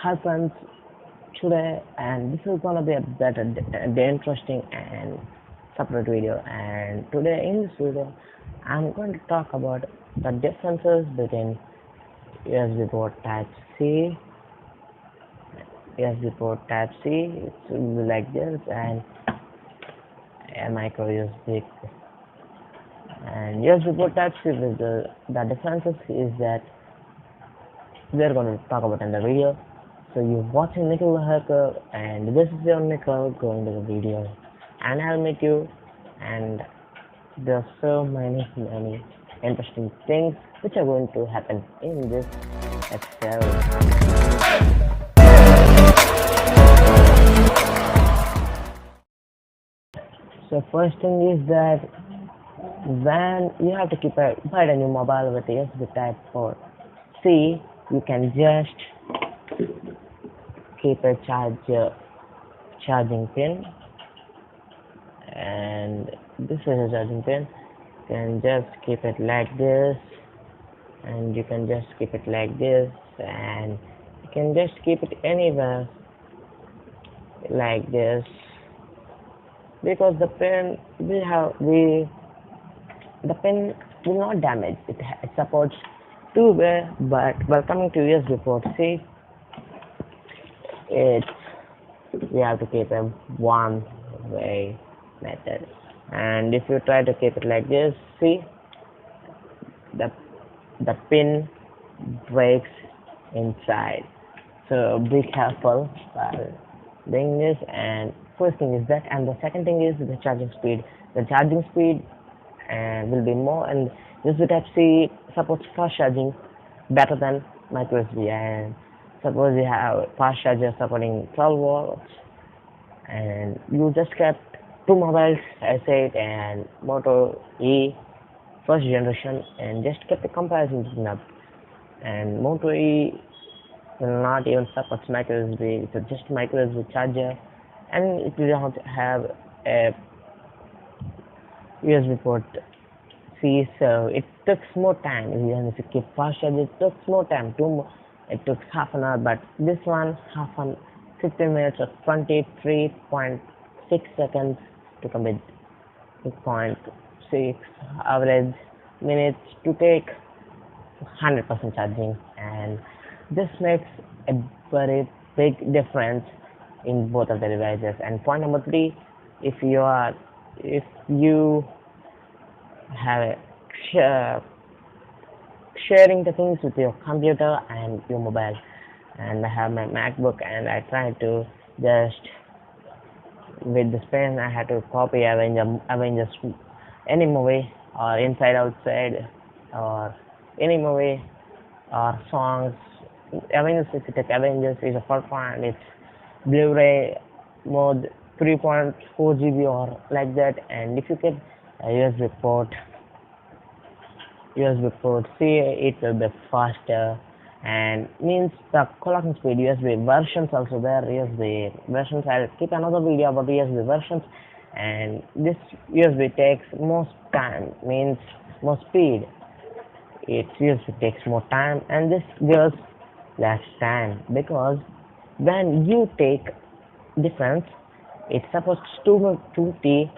Hi friends, today and this is gonna be a better, interesting and separate video. And today in this video, I'm going to talk about the differences between USB port Type C, USB port Type C. It will be like this, and a micro USB. And USB port Type C, with the differences is that we're going to talk about in the video. So you're watching Nikhil the Hacker, and this is your Nikhil going to the video, and I'll meet you. And there's so many interesting things which are going to happen in this episode. So first thing is that when you have to keep a new mobile with a USB Type 4 C, you can just keep a charging pin, and this is a charging pin. You can just keep it like this, and you can just keep it like this, and you can just keep it anywhere like this, because the pin the pin will not damage. It supports two-way, but while coming to USB port C, we have to keep a one-way method. And if you try to keep it like this, see, the pin breaks inside. So be careful while doing this. And first thing is that, and the second thing is the charging speed. The charging speed will be more, and USB Type C supports fast charging better than micro USB. And suppose you have fast charger supporting 12 volts, and you just kept two mobiles, S8 and Moto E first generation, and just kept the comparison between them. And Moto E will not even support micro USB. It's just micro USB charger, and it will not have a USB port C, so it took more time. Even if you keep fast charge, it took more time. It took half an hour, but this one 15 minutes or 23.6 seconds to complete 2.6 average minutes to take 100% charging, and this makes a very big difference in both of the devices. And point number 3, if you have sharing the things with your computer and your mobile, and I have my MacBook, and I try to just with this pen I had to copy Avengers any movie, or Inside Outside, or any movie or songs. Avengers, if you take Avengers, is a 4 and it's Blu-ray mode 3.4 GB or like that. And if you get a USB port C, it will be faster, and means the clocking speed. USB versions also there. USB versions, I'll keep another video about USB versions. And this USB takes most time, means more speed. It USB takes more time, and this gives less time, because when you take difference, it supports 2T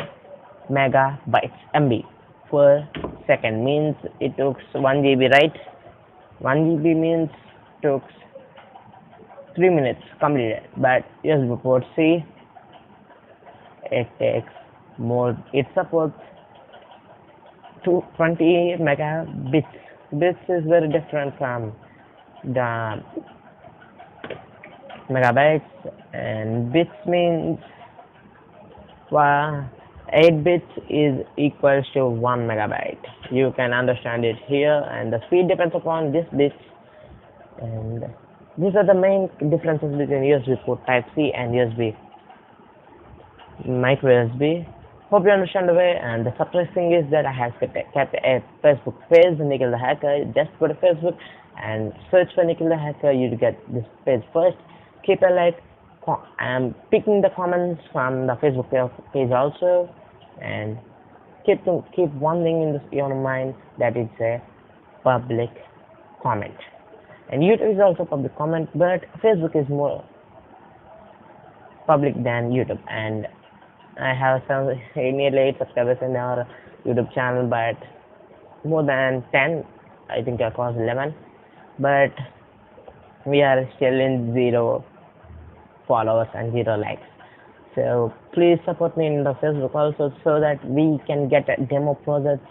megabytes MB per second, means it took 1 GB, right? 1 GB means took 3 minutes completed, but USB port C, it takes more. It supports 220 megabits. Bits is very different from the megabytes, and bits means 8 bits is equals to 1 megabyte. You can understand it here, and the speed depends upon this bits. And these are the main differences between USB port Type C and USB micro USB. Hope you understand the way. And the surprise thing is that I have kept a Facebook page, Nikhil the Hacker. Just go to Facebook and search for Nikhil the Hacker. You get this page first. Keep a like. I'm picking the comments from the Facebook page also, and keep one thing in your mind, that it's a public comment. and YouTube is also public comment, but Facebook is more public than YouTube. And I have some nearly 8 subscribers in our YouTube channel, but more than 10, I think I crossed 11, but we are still in 0 followers and 0 likes. So please support me in the Facebook also, so that we can get a demo projects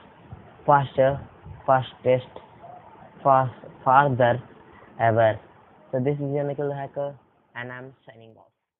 faster, fastest, farther ever. So this is your Nikhil Hacker, and I'm signing off.